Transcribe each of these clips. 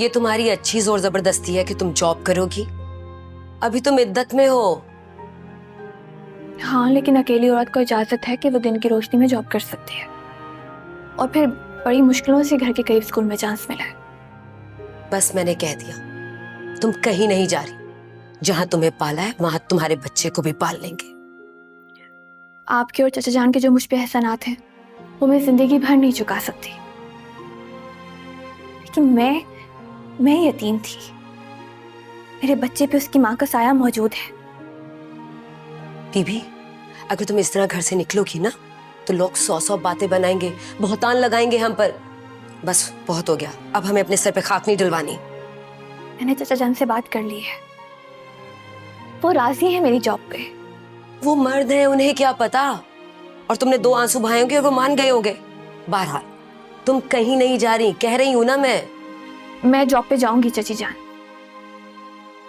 ये तुम्हारी अच्छी जोर जबरदस्ती है कि तुम जॉब करोगी। अभी तुम इद्दत में हो। हाँ, लेकिन अकेली औरत को इजाजत है कि वो दिन की रोशनी में जॉब कर सकती है, और फिर बड़ी मुश्किलों से घर के करीब स्कूल में चांस मिला है। बस मैंने कह दिया, तुम कहीं नहीं जा रही। जहां तुम्हें पाला है वहां तुम्हारे बच्चे को भी पाल लेंगे। आपके और चाचा जान के जो मुझ पे एहसानात हैं वो मैं जिंदगी भर नहीं चुका सकती, लेकिन मैं यतीम थी। मेरे बच्चे पे उसकी माँ का साया मौजूद है। बीबी, अगर तुम इस तरह घर से निकलोगी ना तो लोग 100 बातें बनाएंगे, बहुतान लगाएंगे हम पर। बस बहुत हो गया, अब हमें अपने सर पे खाक नहीं डलवानी। मैंने चाचा जान से बात कर ली है, वो राजी है मेरी जॉब पे। वो मर्द हैं, उन्हें क्या पता। और तुमने 2 आंसू बहाए होंगे और वो मान गए होंगे। बहरहाल तुम कहीं नहीं जा रही, कह रही हूं ना मैं जॉब पे जाऊंगी चाची जान।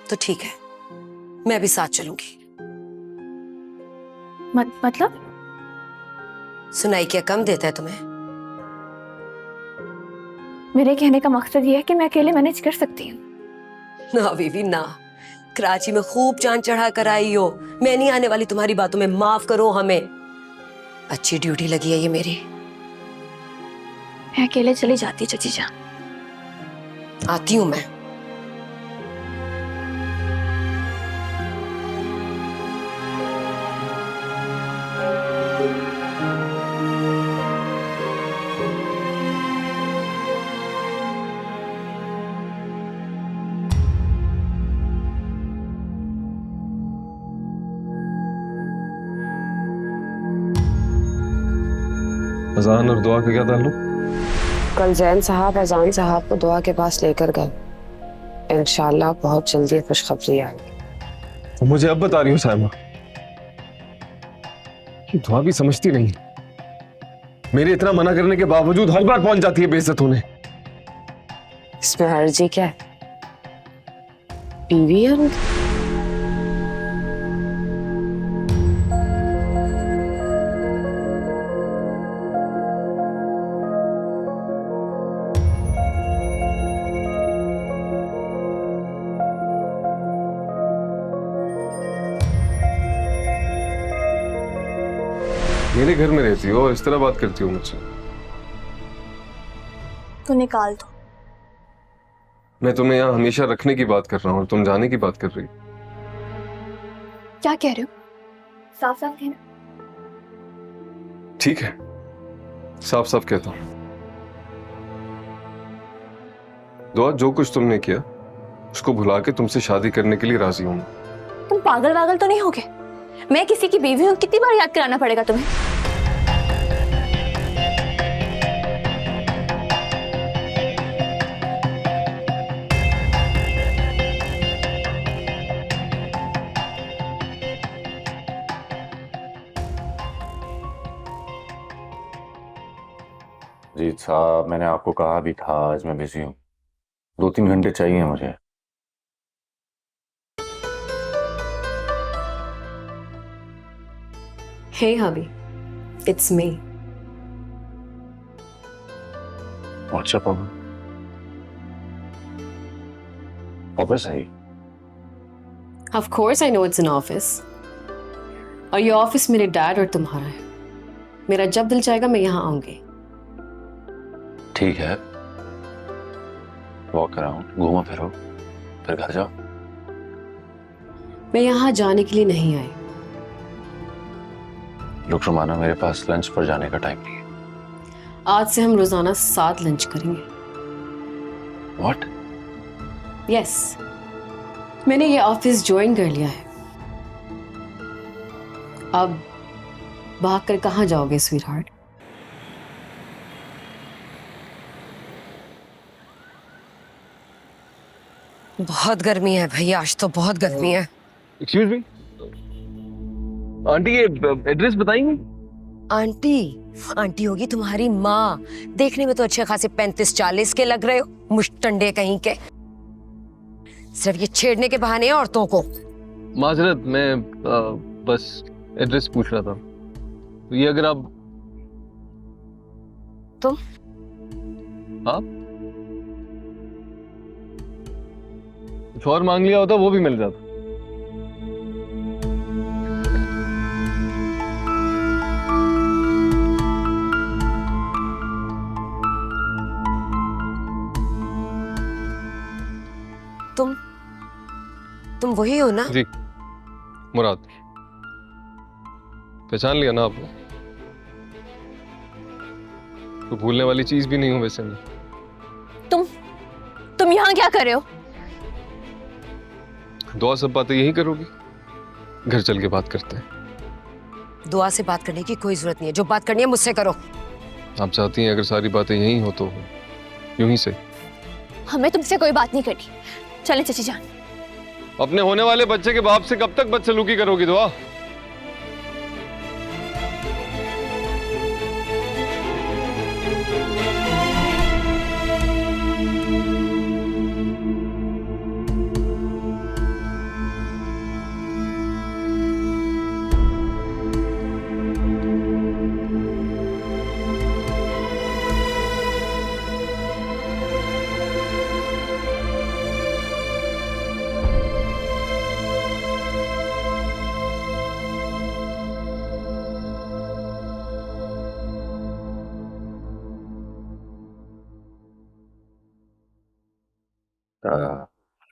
तो ठीक है, मैं भी साथ चलूंगी। मतलब सुनाई क्या कम देता है तुम्हें? मेरे कहने का मकसद ये है कि मैं अकेले मैनेज कर सकती हूँ। ना बीवी ना, कराची में खूब जान चढ़ा कर आई हो। मैं नहीं आने वाली तुम्हारी बातों में, माफ करो हमें। अच्छी ड्यूटी लगी है ये मेरी। मैं अकेले चली जाती चाची जान। आती हूं मैं। अजान और दुआ का क्या ताल्लुक? कल जैन साहब अजान साहब को दुआ के पास लेकर गए। इंशाल्लाह बहुत जल्दी खुशखबरी आएगी। तो मुझे अब बता रही हो साइमा कि दुआ भी समझती नहीं। मेरे इतना मना करने के बावजूद हर बार पहुंच जाती है बेइज्जत होने। इसमें हर्जी क्या है? बीवी है उनकी। मेरे घर में रहती हो और इस तरह बात करती हो मुझसे। तो निकाल दो। मैं तुम्हें यहाँ हमेशा रखने की बात कर रहा हूँ और तुम जाने की बात कर रही हो। क्या कह रहे हो? साफ साफ कहना। ठीक है, साफ साफ कहता हूँ। दुआ, जो कुछ तुमने किया उसको भुला के तुमसे शादी करने के लिए राजी हूं। तुम पागल वागल तो नहीं हो गए? मैं किसी की बीवी हूँ, कितनी बार याद कराना पड़ेगा तुम्हें? जीत साहब, मैंने आपको कहा भी था आज मैं बिजी हूँ। 2-3 घंटे चाहिए मुझे। Hey hubby, it's me. What's up, Papa? Office है ही। Of course I know it's an office. और ये ऑफिस मेरे डैड और तुम्हारा है। मेरा जब दिल चाहेगा मैं यहाँ आऊंगी। ठीक है, वॉक अराउंड, घूमो फिरो, फिर घर जाओ। मैं यहाँ जाने के लिए नहीं आई। रुकमाना, मेरे पास लंच पर जाने का टाइम नहीं है। आज से हम रोजाना 7 लंच करेंगे। व्हाट? यस, मैंने ये ऑफिस ज्वाइन कर लिया है। अब भाग कर कहाँ जाओगे स्वीटहार्ट? बहुत गर्मी है भैया, आज तो बहुत गर्मी है। एक्सक्यूज मी आंटी, ये एड्रेस बताएंगे? आंटी? आंटी होगी तुम्हारी माँ। देखने में तो अच्छे खासे 35-40 के लग रहे हो, मुश्तंडे कहीं के। सिर्फ ये छेड़ने के बहाने हैं औरतों को। माजरत, मैं बस एड्रेस पूछ रहा था। तो ये अगर आप तुम? आप? कुछ और मांग लिया होता वो भी मिल जाता। तुम वही हो ना? जी मुराद, पहचान लिया ना आपने? तो भूलने वाली चीज भी नहीं हूं वैसे मैं। तुम यहाँ क्या कर रहे हो? दुआ सब बातें यही करोगी? घर चल के बात करते हैं। दुआ से बात करने की कोई जरूरत नहीं है, जो बात करनी है मुझसे करो। आप चाहती हैं अगर सारी बातें यही हो तो यूं ही से। हमें तुमसे कोई बात नहीं करनी। चलें चाची जान। अपने होने वाले बच्चे के बाप से कब तक बदसलूकी करोगी दुआ?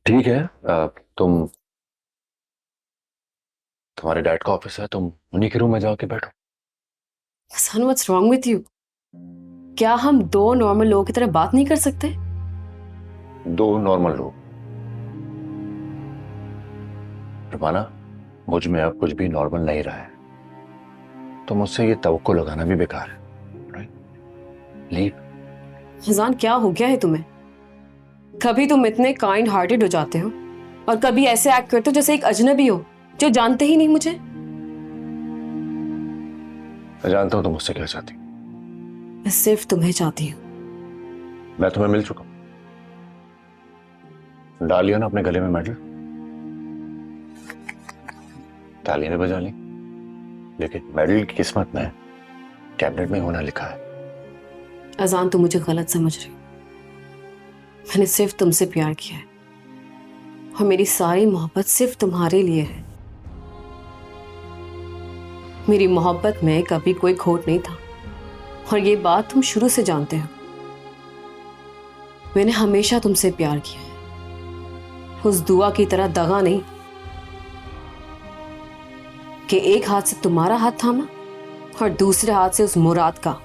ठीक है। तुम्हारे डैड का ऑफिस है, तुम उन्हीं के रूम में जाके बैठो। सन व्हाट्स रॉन्ग विथ यू? क्या हम दो नॉर्मल लोगों की तरह बात नहीं कर सकते? दो नॉर्मल लोग? रुमाना, मुझ में अब कुछ भी नॉर्मल नहीं रहा है, तो मुझसे ये तवक्को लगाना भी बेकार है। राइट? लीव। हजान, क्या हो गया है तुम्हें? कभी तुम इतने काइंड हार्टेड हो जाते हो और कभी ऐसे एक्ट करते हो जैसे एक अजनबी हो जो जानते ही नहीं मुझे। मैं जानता हूं तुम मुझसे क्या चाहती हो। मैं सिर्फ तुम्हें चाहती हूँ। मैं तुम्हें मिल चुका हूं। डाल लिया ना अपने गले में मेडल, तालियां भी बजा ली, लेकिन मेडल की किस्मत में कैबिनेट में होना लिखा है। अजान, तुम मुझे गलत समझ रही हो। मैंने सिर्फ तुमसे प्यार किया है और मेरी सारी मोहब्बत सिर्फ तुम्हारे लिए है। मेरी मोहब्बत में कभी कोई खोट नहीं था और ये बात तुम शुरू से जानते हो। मैंने हमेशा तुमसे प्यार किया है, उस दुआ की तरह दगा नहीं कि एक हाथ से तुम्हारा हाथ थामा और दूसरे हाथ से उस मुराद का।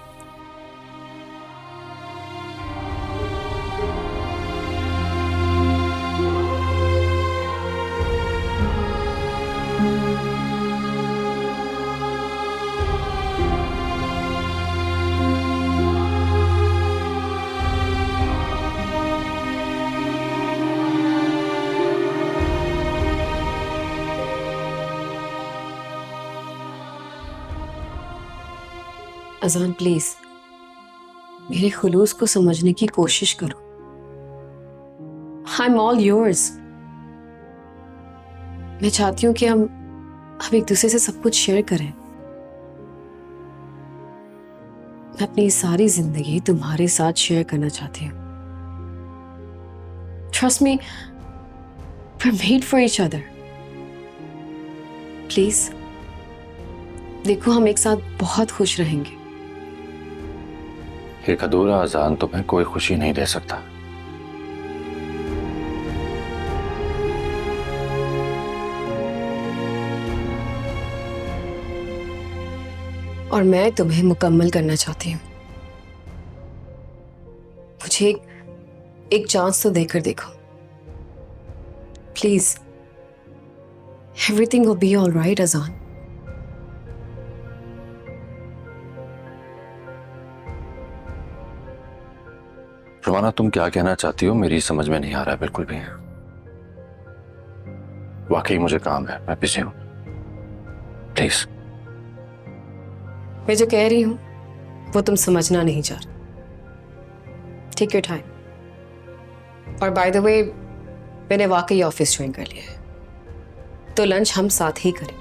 अजान, प्लीज मेरे खुलूस को समझने की कोशिश करो। I am all yours. मैं चाहती हूं कि हम एक दूसरे से सब कुछ शेयर करें। मैं अपनी सारी जिंदगी तुम्हारे साथ शेयर करना चाहती हूँ। Trust me, we're made for each other. Please देखो, हम एक साथ बहुत खुश रहेंगे। एक अधूरा अजान तुम्हें कोई खुशी नहीं दे सकता। और मैं तुम्हें मुकम्मल करना चाहती हूँ। मुझे एक चांस तो देकर देखो please. Everything will be all right अजान। रुमाना, तुम क्या कहना चाहती हो मेरी समझ में नहीं आ रहा है बिल्कुल भी। वाकई मुझे काम है, मैं बिजी हूं। प्लीज। मैं जो कह रही हूं वो तुम समझना नहीं चाह रहे। Take your time. और बाय द वे, मैंने वाकई ऑफिस ज्वाइन कर लिया है, तो लंच हम साथ ही करें।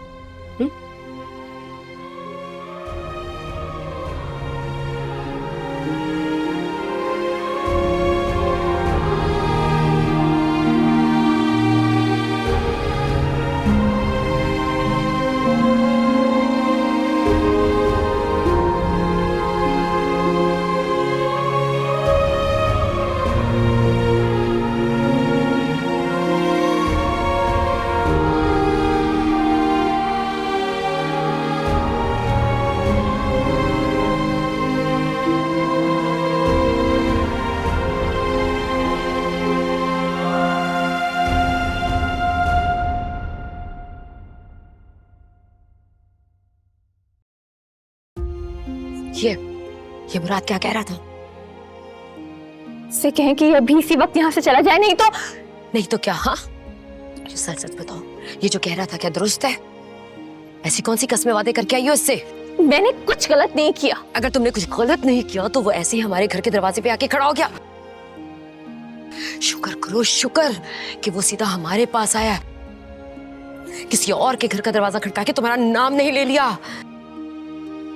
ये मुराद क्या कह रहा था? से कहें कि अभी इसी वक्त यहाँ से चला जाए, नहीं तो क्या? हाँ, मुझे सच सच बताओ, ये जो कह रहा था क्या दुरुस्त है? ऐसी कौन सी कस्में वादे करके आई हो इससे? मैंने कुछ गलत नहीं किया। अगर तुमने कुछ गलत नहीं किया तो वो ऐसे ही हमारे घर के दरवाजे पे आके खड़ा हो गया। शुक्र करो, शुक्र कि वो सीधा हमारे पास आया, किसी और के घर का दरवाजा खटका के तुम्हारा नाम नहीं ले लिया।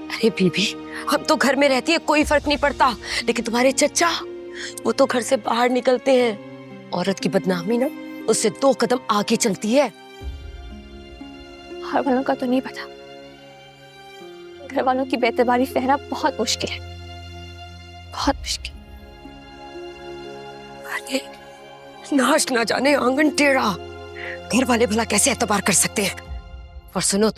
अरे बीबी, हम तो घर में रहती है, कोई फर्क नहीं पड़ता, लेकिन तुम्हारे चचा, वो तो घर से बाहर निकलते हैं। औरत की बदनामी ना उससे 2 कदम आगे चलती है। घर वालों का तो नहीं पता, घर वालों की बेतबारी सहना बहुत मुश्किल है, बहुत मुश्किल। अरे नाश ना जाने आंगन टेढ़ा, घर वाले भला कैसे एतबार कर सकते हैं? और सुनो,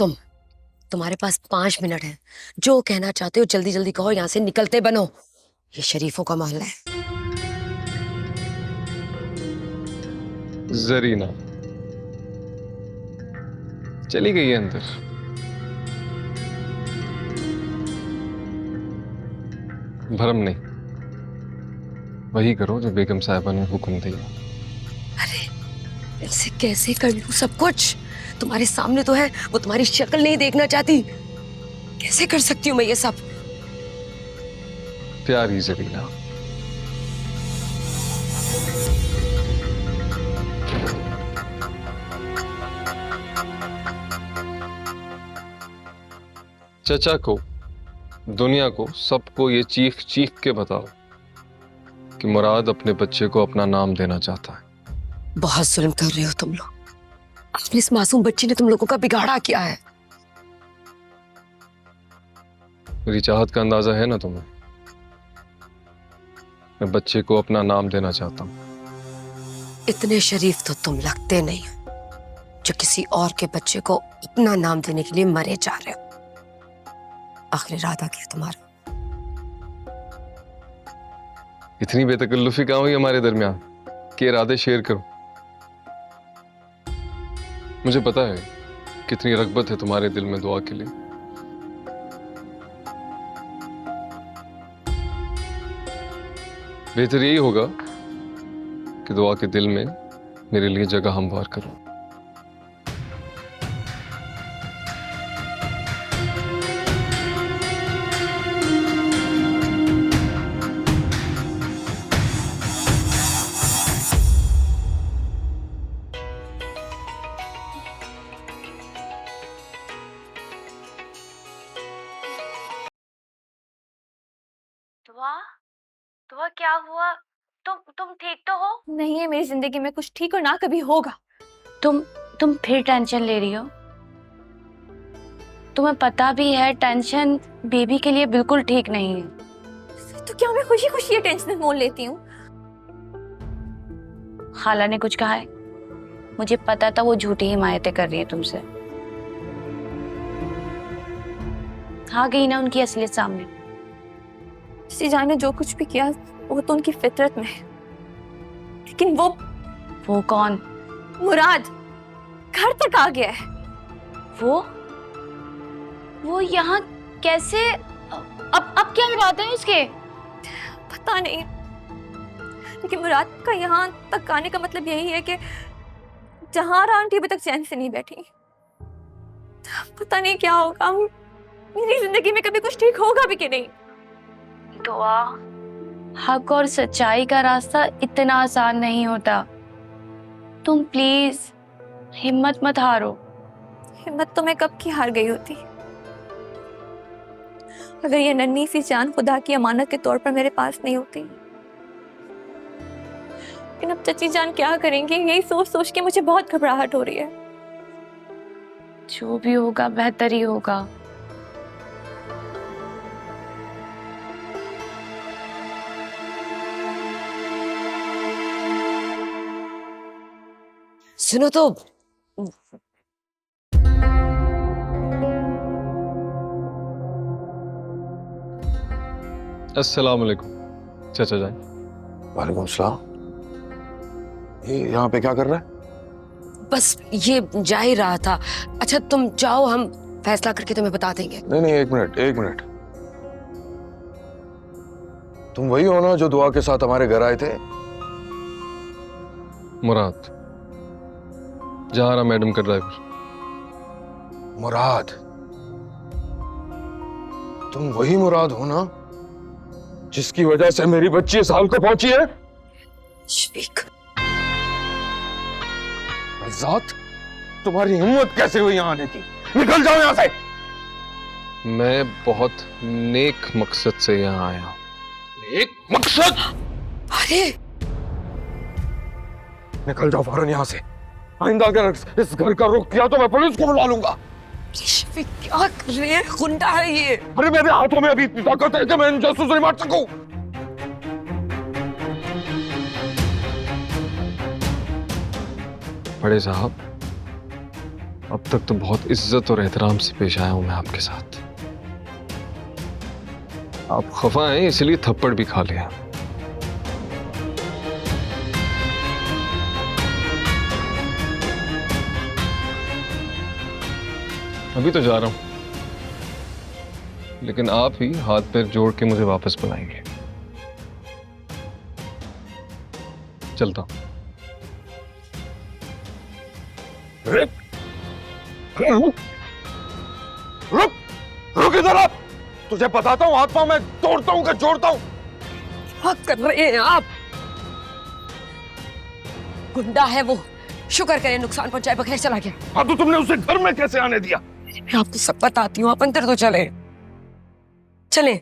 तुम्हारे पास 5 मिनट है, जो कहना चाहते हो जल्दी जल्दी कहो, यहाँ से निकलते बनो, ये शरीफों का मोहल्ला है। जरीना चली गई है अंदर। भरम नहीं, वही करो जो बेगम साहिबा ने हुक्म दिया। अरे ऐसे कैसे कर लूं सब कुछ? तुम्हारे सामने तो है, वो तुम्हारी शक्ल नहीं देखना चाहती, कैसे कर सकती हूँ मैं ये सब? प्यारी जरीना, चचा को, दुनिया को, सबको ये चीख चीख के बताओ कि मुराद अपने बच्चे को अपना नाम देना चाहता है। बहुत जुल्म कर रहे हो तुम लोग, अपने इस मासूम बच्ची ने तुम लोगों का बिगाड़ा किया है। मेरी चाहत का अंदाजा है ना तुम्हें? मैं बच्चे को अपना नाम देना चाहता हूं। इतने शरीफ तो तुम लगते नहीं जो किसी और के बच्चे को अपना नाम देने के लिए मरे जा रहे हो। आखिर इरादा क्या तुम्हारा? इतनी बेतकल्लुफी कहां हुई हमारे दरमियान कि इरादे शेयर करो। मुझे पता है कितनी रग़बत है तुम्हारे दिल में दुआ के लिए। बेहतर यही होगा कि दुआ के दिल में मेरे लिए जगह हमवार करो। दुआ क्या हुआ? तुम ठीक तो हो? नहीं है मेरी जिंदगी में कुछ ठीक, और ना कभी होगा। तुम फिर टेंशन ले रही हो? तुम्हें पता भी है टेंशन बेबी के लिए बिल्कुल ठीक नहीं है। तो क्या मैं खुशी खुशी ये टेंशन मोल लेती हूँ? खाला ने कुछ कहा है? मुझे पता था वो झूठी हिमायतें कर रही है तुमसे। आ गई ना उनकी असलियत सामने। जी जान ने जो कुछ भी किया वो तो उनकी फितरत में है, लेकिन वो कौन? मुराद घर तक आ गया है। वो यहाँ कैसे? अब क्या इरादा है उसके? पता नहीं, लेकिन मुराद का यहाँ तक आने का मतलब यही है कि जहां आंटी अभी तक चैन से नहीं बैठी। पता नहीं क्या होगा, मेरी जिंदगी में कभी कुछ ठीक होगा भी कि नहीं। दुआ, हक और सच्चाई का रास्ता इतना आसान नहीं होता। तुम प्लीज हिम्मत मत हारो। हिम्मत तो मैं कब की हार गई होती। अगर ये नन्ही सी जान खुदा की अमानत के तौर पर मेरे पास नहीं होती। लेकिन अब चची जान क्या करेंगे, यही सोच सोच के मुझे बहुत घबराहट हो रही है। जो भी होगा बेहतर ही होगा। सुनो तो, अस्सलाम वालेकुम चाचा जान। वालेकुम सलाम। ये यहाँ पे क्या कर रहा है? बस ये जा ही रहा था। अच्छा तुम जाओ, हम फैसला करके तुम्हें बता देंगे। नहीं, एक मिनट। तुम वही हो ना जो दुआ के साथ हमारे घर आए थे? मुराद, जहारा मैडम का ड्राइवर। मुराद, तुम वही मुराद हो ना जिसकी वजह से मेरी बच्ची इस हाल को पहुंची है? शफीक, आजाद, तुम्हारी हिम्मत कैसे हुई यहां आने की? निकल जाओ यहां से। मैं बहुत नेक मकसद से यहाँ आया हूँ। एक मकसद? अरे निकल जाओ फौरन यहां से। आइंदा अगर इस घर का रुख किया तो मैं पुलिस को बुला लूंगा। शफीक, क्या कर रहे हैं? गुंडा है ये। अरे मेरे हाथों में अभी इतनी ताकत है कि मैं इन जासूस नहीं मार सकूं। बड़े साहब, अब तक तो बहुत इज्जत और एहतराम से पेश आया हूं मैं आपके साथ। आप खफा हैं इसलिए थप्पड़ भी खा लिया। अभी तो जा रहा हूं, लेकिन आप ही हाथ पैर जोड़ के मुझे वापस बुलाएंगे। चलता हूं। रुक रुक इधर आ। तुझे बताता हूँ हाथ पांव मैं तोड़ता हूँ कि जोड़ता हूँ। क्या कर रहे हैं आप? गुंडा है वो, शुक्र करें नुकसान पहुंचाए बगैर चला गया। हाँ तो तुमने उसे घर में कैसे आने दिया? मैं आपको सब बताती हूँ, आप अंदर तो चले। चले।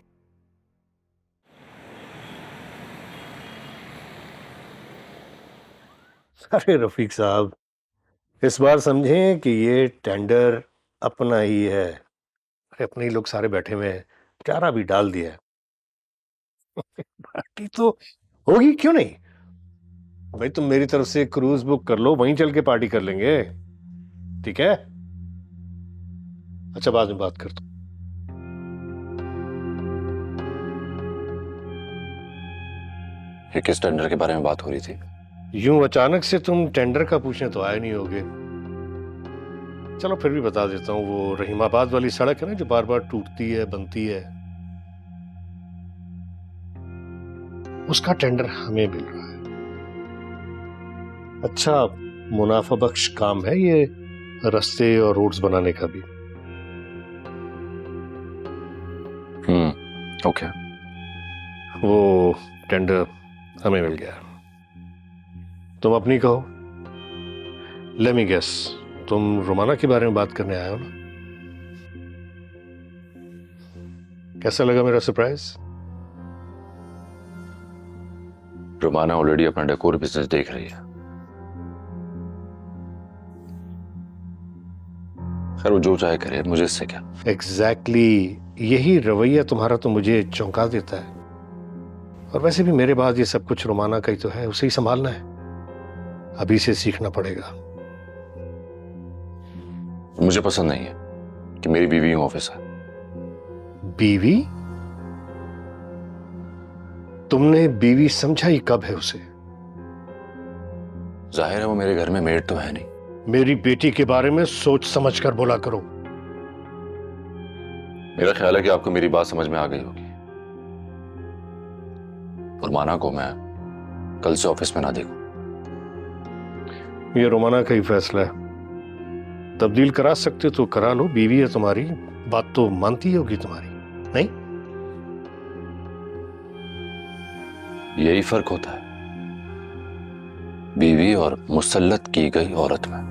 अरे रफीक साहब, इस बार समझें कि ये टेंडर अपना ही है। अरे अपने ही लोग सारे बैठे हुए हैं, चारा भी डाल दिया है। पार्टी तो होगी, क्यों नहीं? भाई तुम मेरी तरफ से क्रूज बुक कर लो, वहीं चल के पार्टी कर लेंगे, ठीक है? अच्छा, बाद में बात करता हूं। ये किस टेंडर के बारे में बात हो रही थी? यूं अचानक से तुम टेंडर का पूछने तो आए नहीं होगे। चलो फिर भी बता देता हूँ, वो रहीमाबाद वाली सड़क है ना जो बार बार टूटती है बनती है, उसका टेंडर हमें मिल रहा है। अच्छा मुनाफा बख्श काम है ये रास्ते और रोड्स बनाने का भी। ओके। वो टेंडर हमें मिल गया। तुम अपनी कहो। लेट मी गेस, तुम रोमाना के बारे में बात करने आए हो ना? कैसा लगा मेरा सरप्राइज? रोमाना ऑलरेडी अपना डेकोर बिजनेस देख रही है। खैर वो जो चाहे करे, मुझे इससे क्या। एग्जैक्टली यही रवैया तुम्हारा तो मुझे चौंका देता है। और वैसे भी मेरे बाद ये सब कुछ रोमाना का ही तो है, उसे ही संभालना है। अभी से सीखना पड़ेगा। मुझे पसंद नहीं है कि मेरी बीवी ऑफिस है। बीवी? तुमने बीवी समझा ही कब है उसे? जाहिर है वो मेरे घर में मेड तो है नहीं। मेरी बेटी के बारे में सोच समझ कर बोला करो। मेरा ख्याल है कि आपको मेरी बात समझ में आ गई होगी। रोमाना को मैं कल से ऑफिस में ना देखूं। ये रोमाना का ही फैसला है। तब्दील करा सकते तो करा लो, बीवी है तुम्हारी, बात तो मानती होगी तुम्हारी, नहीं? यही फर्क होता है बीवी और मुसल्लत की गई औरत में।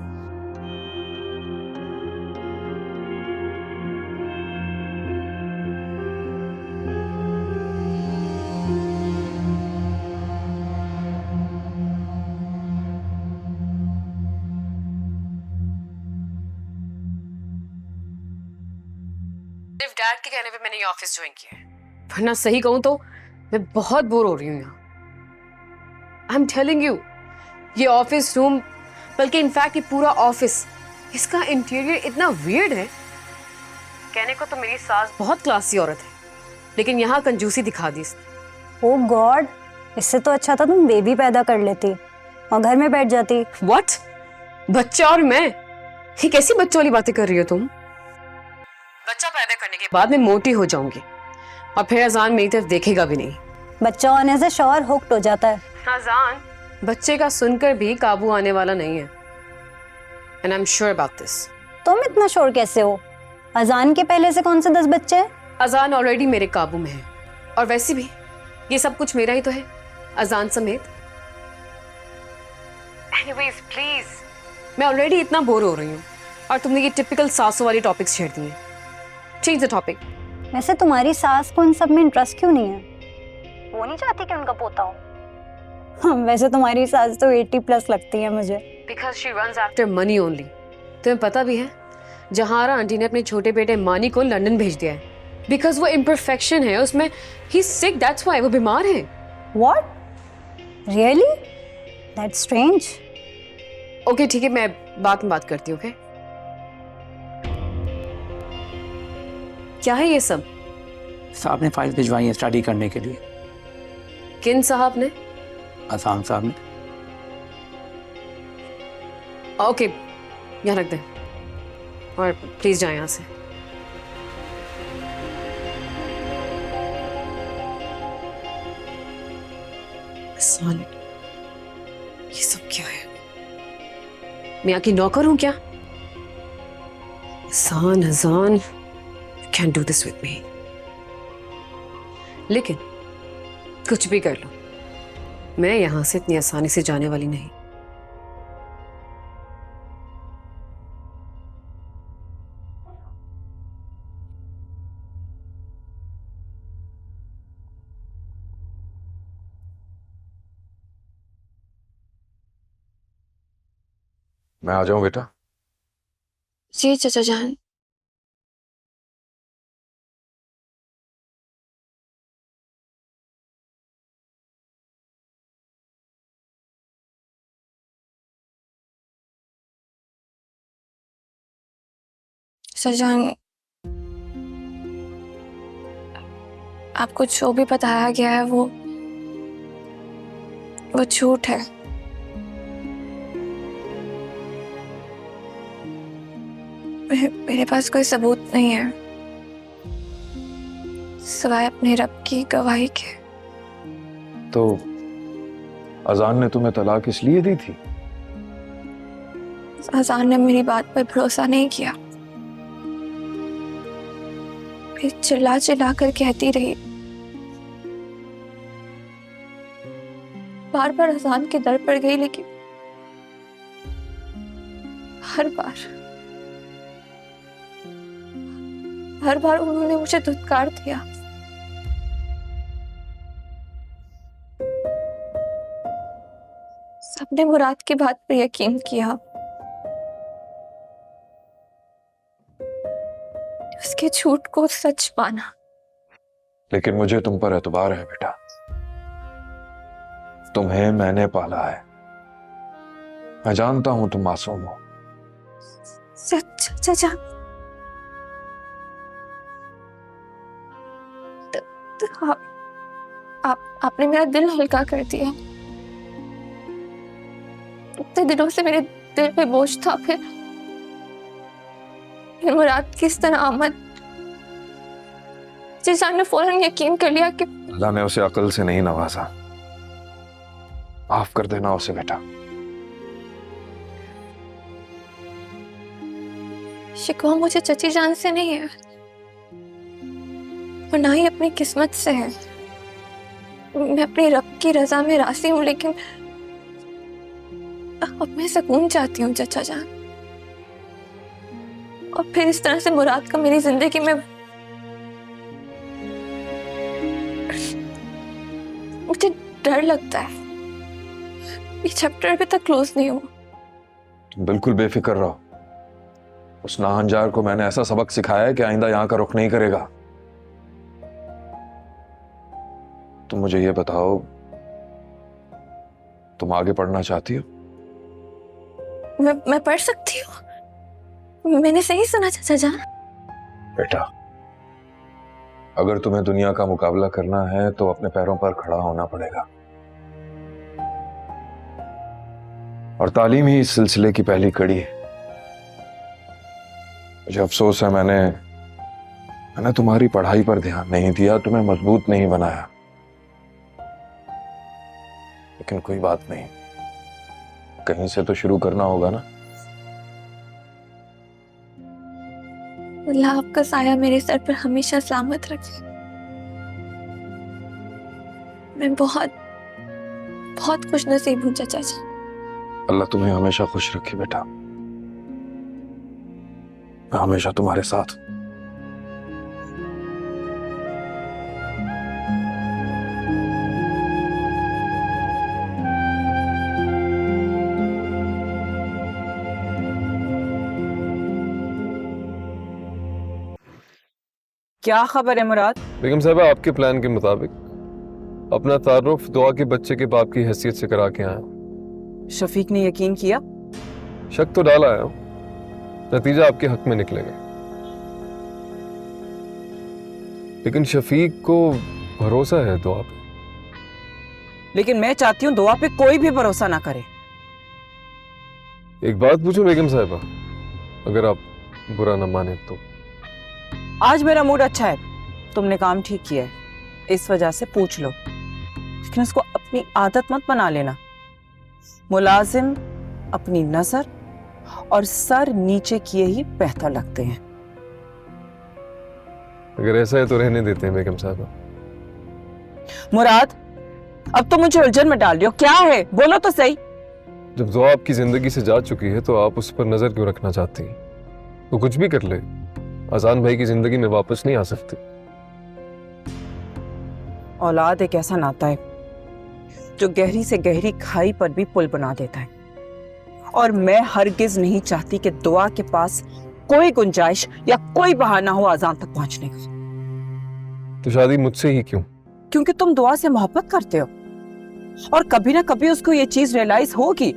सिर्फ डैड के कहने पे मैंने ये ऑफिस ज्वाइन किया है, वरना सही कहूं तो मैं बहुत बोर हो रही हूँ यहाँ। आई एम टेलिंग यू, ये ऑफिस रूम, बल्कि इनफैक्ट ये पूरा ऑफिस, इसका इंटीरियर इतना वियर्ड है। कहने को तो मेरी सास बहुत क्लासी औरत है, लेकिन यहाँ कंजूसी दिखा दी इसने। ओह गॉड, इससे तो अच्छा था तुम बेबी पैदा कर लेती और घर में बैठ जाती। व्हाट? बच्चा और मैं? ये कैसी बच्चों वाली बातें कर रही हो तुम? बच्चा पैदा करने के बाद मैं मोटी हो जाऊंगी और फिर अजान मेरी तरफ देखेगा भी नहीं। बच्चा होने से शौहर हुक्ड हो जाता है। अजान बच्चे का सुनकर भी काबू आने वाला नहीं है। And I am sure about this. तुम इतना श्योर कैसे हो? अजान के पहले से कौन से 10 बच्चे हैं? अजान ऑलरेडी मेरे काबू में है, और वैसे भी ये सब कुछ मेरा ही तो है, अजान समेत। एनीवेज प्लीज, मैं ऑलरेडी इतना बोर हो रही हूँ और तुमने ये टिपिकल सासों वाली टॉपिक्स छेड़ दिए। Change the topic. वैसे तुम्हारी सास को इन सब में इंटरेस्ट क्यों नहीं है? वो नहीं चाहती कि उनका पोता हो? वैसे तुम्हारी सास तो 80+ लगती है मुझे। Because she runs after money only. तुम्हें पता भी है जहारा आंटी ने अपने छोटे बेटे मानी को लंदन भेज दिया है बिकॉज वो इम्परफेक्शन है उसमें। He is sick, that's why. वो बीमार है। What? Really? That's strange. Okay ठीक है, मैं बाद में बात करती हूँ। ओके क्या है ये सब? साहब ने फाइल भिजवाई है स्टडी करने के लिए। किन साहब ने? आसान साहब ने। ओके यहाँ रख दे और प्लीज जाए यहाँ से। आसान, ये सब क्या है? मैं यहाँ की नौकर हूं क्या? आसान, अजान, you can't do this with me. लेकिन कुछ भी कर लो, मैं यहां से इतनी आसानी से जाने वाली नहीं। मैं आ जाऊं बेटा? जी चाचा जान। सजान, आपको जो भी बताया गया है वो झूठ है। मेरे पास कोई सबूत नहीं है सिवाय अपने रब की गवाही के। तो अजान ने तुम्हें तलाक इसलिए दी थी? अजान ने मेरी बात पर भरोसा नहीं किया। फिर चिल्ला चिल्ला कर कहती रही, बार बार अजान के दर पर गई, लेकिन हर बार उन्होंने मुझे धुतकार दिया। सबने मुराद की बात पर यकीन किया, उसके झूठ को सच माना। लेकिन मुझे तुम पर एतबार है बेटा। तुम्हें मैंने पाला है। मैं जानता हूं तुम मासूम हो। चाचा, आपने मेरा दिल हल्का कर दिया। इतने दिनों से मेरे दिल पे बोझ था, फिर मुराद की इस तरह आमद, चाचा ने फौरन यकीन कर लिया कि अल्लाह ने उसे अकल से नहीं नवाजा। माफ कर देना उसे बेटा। शिकवा मुझे चची जान से नहीं है और ना ही अपनी किस्मत से है। मैं अपनी रब की रजा में राजी हूँ, लेकिन अब मैं सुकून चाहती हूँ चाचा जान। और फिर इस तरह से मुराद का मेरी जिंदगी में, मुझे डर लगता है ये चैप्टर अभी तक क्लोज नहीं हुआ। तुम बिल्कुल बेफिक्र रहो। उस नाहंजार को मैंने ऐसा सबक सिखाया है कि आइंदा यहां का रुख नहीं करेगा। तुम मुझे ये बताओ, तुम आगे पढ़ना चाहती हो? मैं पढ़ सकती हूँ? मैंने सही सुना चाचा जान? बेटा, अगर तुम्हें दुनिया का मुकाबला करना है तो अपने पैरों पर खड़ा होना पड़ेगा, और तालीम ही इस सिलसिले की पहली कड़ी है। मुझे अफसोस है मैंने तुम्हारी पढ़ाई पर ध्यान नहीं दिया, तुम्हें मजबूत नहीं बनाया। लेकिन कोई बात नहीं, कहीं से तो शुरू करना होगा ना। अल्लाह आपका साया मेरे सर पर हमेशा सलामत रखे। मैं बहुत बहुत खुश नसीब हूँ चाचा जी। अल्लाह तुम्हें हमेशा खुश रखे बेटा, मैं हमेशा तुम्हारे साथ। क्या खबर है मुराद? बेगम साहबा, आपके प्लान के मुताबिक अपना तारुफ दुआ के बच्चे के बाप की हैसियत से करा के आया हूं। शफीक ने यकीन किया? शक तो डाला है, नतीजा आपके हक में निकलेगा। लेकिन शफीक को भरोसा है दुआ पे। लेकिन मैं चाहती हूँ दुआ पे कोई भी भरोसा ना करे। एक बात पूछूं बेगम साहबा, अगर आप बुरा न माने तो? आज मेरा मूड अच्छा है, तुमने काम ठीक किया है, इस वजह से पूछ लो। लेकिन उसको अपनी आदत मत बना लेना। मुलाजिम अपनी नजर और सर नीचे किए ही बेहतर लगते हैं। अगर ऐसा है तो रहने देते हैं बेगम साहबा। मुराद, अब तो मुझे उलझन में डाल रही हो, क्या है बोलो तो सही। जब दुआ आपकी जिंदगी से जा चुकी है तो आप उस पर नजर क्यों रखना चाहती हैं? तो कुछ भी कर ले, आजान भाई की जिंदगी में वापस नहीं आ सकती। औलाद एक ऐसा नाता है जो गहरी से गहरी खाई पर भी पुल बना देता है, और मैं हरगिज नहीं चाहती कि दुआ के पास कोई गुंजाइश या कोई बहाना हो आजान तक पहुंचने का। तो शादी मुझसे ही क्यों? क्योंकि तुम दुआ से मोहब्बत करते हो, और कभी ना कभी उसको ये चीज रियलाइज होगी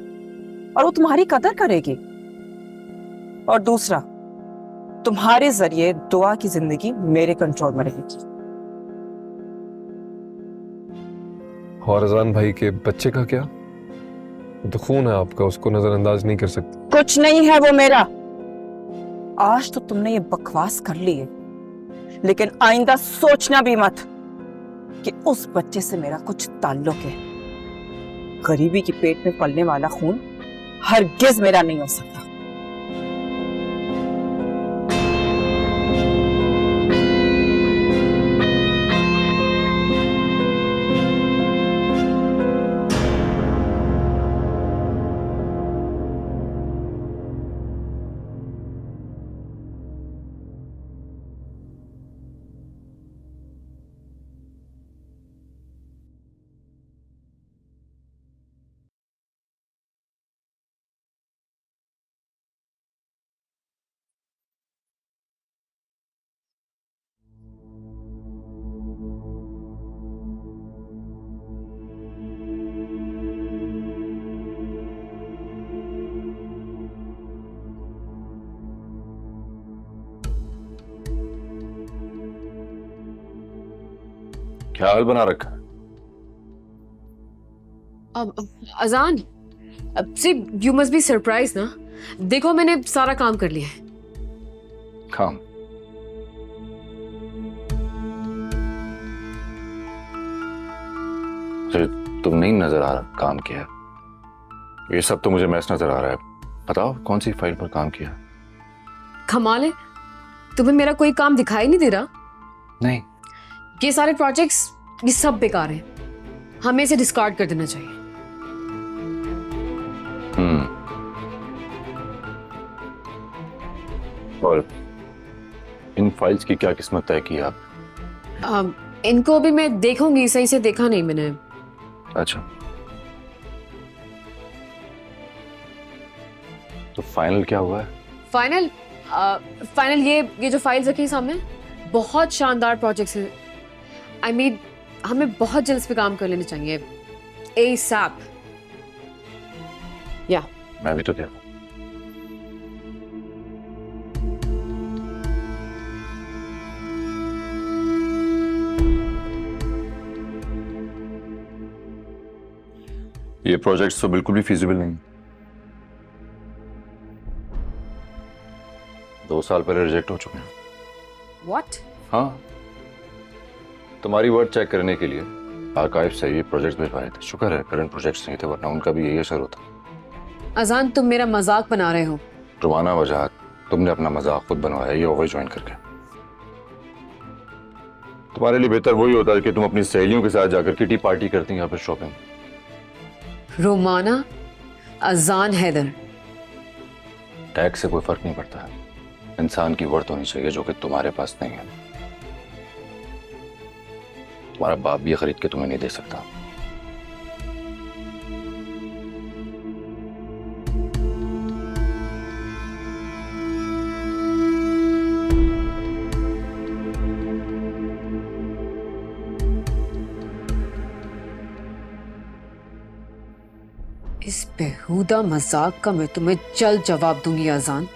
और वो तुम्हारी कदर करेगी। और दूसरा, तुम्हारे जरिए दुआ की जिंदगी मेरे कंट्रोल में रहेगी। और अजान भाई के बच्चे का क्या? तो खून है आपका, उसको नजरअंदाज नहीं कर सकते। कुछ नहीं है वो मेरा। आज तो तुमने ये बकवास कर ली है, लेकिन आइंदा सोचना भी मत कि उस बच्चे से मेरा कुछ ताल्लुक है। गरीबी की पेट में पलने वाला खून हरगिज मेरा नहीं हो सकता। क्या हाल बना रखा है? अब अजान, अब से यू मस्ट बी सरप्राइज ना। देखो मैंने सारा काम कर लिया है। काम? तुम नहीं नजर आ रहा काम किया? ये सब तो मुझे मैस नजर आ रहा है। बताओ कौन सी फाइल पर काम किया? कमाल है, तुम्हें मेरा कोई काम दिखाई नहीं दे रहा? नहीं। ये सारे प्रोजेक्ट्स ये सब बेकार हैं, हमें इसे डिस्कार्ड कर देना चाहिए। और इन फाइल्स की क्या किस्मत तय की आप? इनको भी मैं देखूंगी, सही से देखा नहीं मैंने। अच्छा, तो फाइनल क्या हुआ है? फाइनल ये जो फाइल्स रखी हैं सामने, बहुत शानदार प्रोजेक्ट्स हैं। आई मीन हमें बहुत जल्द इस पे काम कर लेने चाहिए, ASAP। या मैं भी तो क्या। ये प्रोजेक्ट्स तो बिल्कुल भी फिजिबल नहीं। 2 साल पहले रिजेक्ट हो चुके हैं। व्हाट? हाँ, तुम्हारी वर्ड चेक करने के लिए आर्काइव से ये प्रोजेक्ट्स भिजवाए थे। शुक्र है करंट प्रोजेक्ट्स नहीं थे, वरना उनका भी यही असर होता। अजान, तुम मेरा मजाक बना रहे हो। रुमाना वजाहत, तुमने अपना मजाक खुद बनवाया ये ओवर ज्वाइन करके। तुम्हारे लिए बेहतर वही होता है कि तुम अपनी सहेलियों के साथ जाकर किटी पार्टी करती या फिर शॉपिंग। रोमाना, अजान, हैदर। टैग से कोई फर्क नहीं पड़ता है, इंसान की वर्थ होनी चाहिए जो कि तुम्हारे पास नहीं है। तुम्हारा बाप भी खरीद के तुम्हें नहीं दे सकता। इस बेहुदा मजाक का मैं तुम्हें जल्द जवाब दूंगी अजान।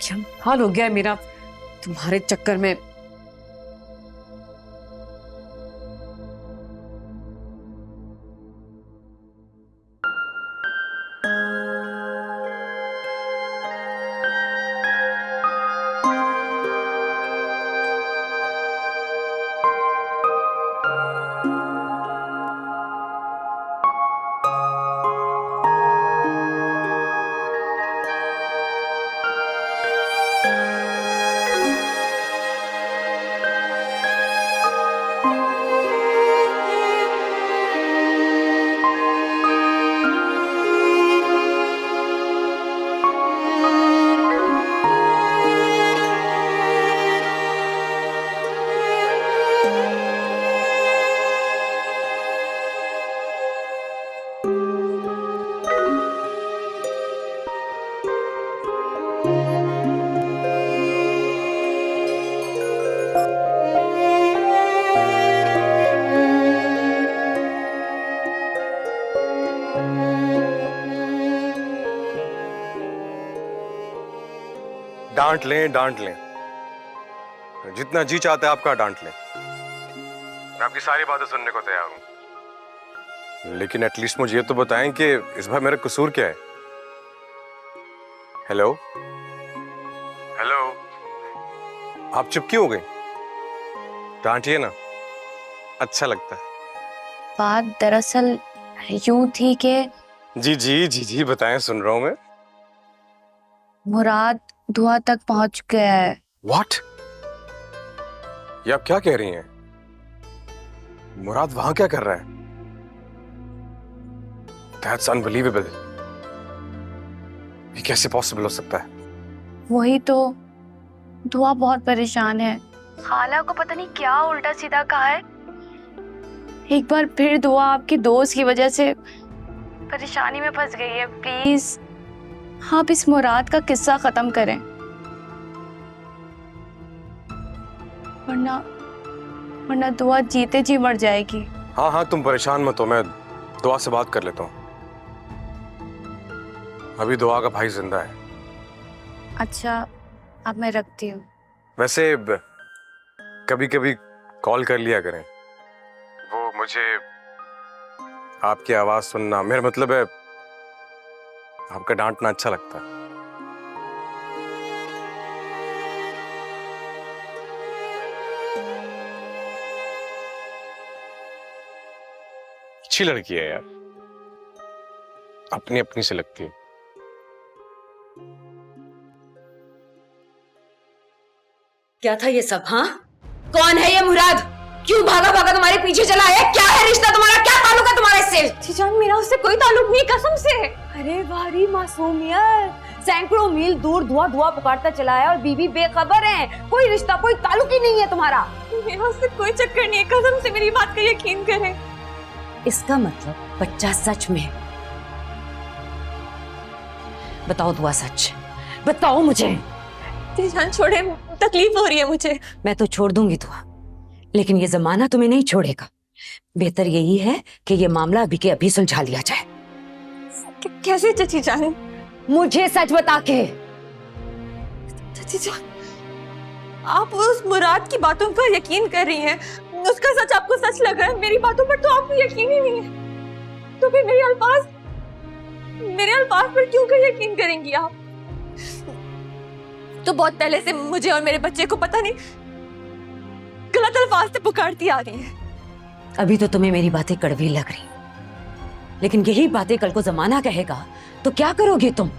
क्या हाल हो गया है मेरा तुम्हारे चक्कर में। डांट लें डांट लें, जितना जी चाहता है आपका डांट लें, मैं आपकी सारी बातें सुनने को तैयार हूं, लेकिन एटलीस्ट मुझे ये तो बताएं कि इस बार मेरा कसूर क्या है। हेलो हेलो, आप चुप क्यों हो गई? डांटिए ना, अच्छा लगता है। बात दरअसल यूं थी कि जी जी जी जी बताएं, सुन रहा हूं मैं। मुराद दुआ तक पहुंच गया है। What? ये आप क्या कह रही हैं? मुराद वहां क्या कर रहा है? That's unbelievable. ये कैसे पॉसिबल हो सकता है? वही तो, दुआ बहुत परेशान है। खाला को पता नहीं क्या उल्टा सीधा कहा है। एक बार फिर दुआ आपकी दोस्त की वजह से परेशानी में फंस गई है। प्लीज आप इस मुराद का किस्सा खत्म करें, वरना दुआ जीते जी मर जाएगी। हाँ हाँ तुम परेशान मत हो, मैं दुआ से बात कर लेता हूँ। अभी दुआ का भाई जिंदा है। अच्छा, अब मैं रखती हूँ। वैसे कभी कभी कॉल कर लिया करें, वो मुझे आपकी आवाज सुनना, मेरा मतलब है आपका डांटना अच्छा लगता है। अच्छी लड़की है यार, अपनी अपनी से लगती है। क्या था ये सब? हाँ, कौन है ये मुराद? क्यों भागा भागा तुम्हारे पीछे चला है? क्या है रिश्ता तुम्हारा? क्या ताल्लुक है तुम्हारा इससे? जीजान, मेरा उससे कोई ताल्लुक नहीं, कसम से। अरे भारी मासूमियत, सैकड़ों मील दूर धुआं धुआं पुकारता चला है और बीवी बेखबर है। कोई रिश्ता, कोई ताल्लुक ही नहीं है तुम्हारा। मेरा उससे कोई चक्कर नहीं है, कसम से मेरी बात का यकीन करें। इसका मतलब बच्चा सच में है। बताओ दुआ, सच बताओ मुझे। जीजान छोड़े, तकलीफ हो रही है मुझे। मैं तो छोड़ दूंगी दुआ, लेकिन ये जमाना तुम्हें नहीं छोड़ेगा। बेहतर यही है कि ये मामला अभी के अभी सुलझा लिया जाए। कैसे चची जान? मुझे सच बता के। चची जान, आप उस मुराद की बातों पर यकीन कर रही हैं, उसका सच आपको सच लग रहा है, मेरी बातों पर तो आपको यकीन ही नहीं है। तो फिर मेरे अल्फाज पर क्यों कर यकीन करेंगी आप? तो बहुत पहले से मुझे और मेरे बच्चे को पता नहीं गलत अल्फाज से पुकारती आ रही है। अभी तो तुम्हें मेरी बातें कड़वी लग रही, लेकिन यही बातें कल को जमाना कहेगा तो क्या करोगे तुम?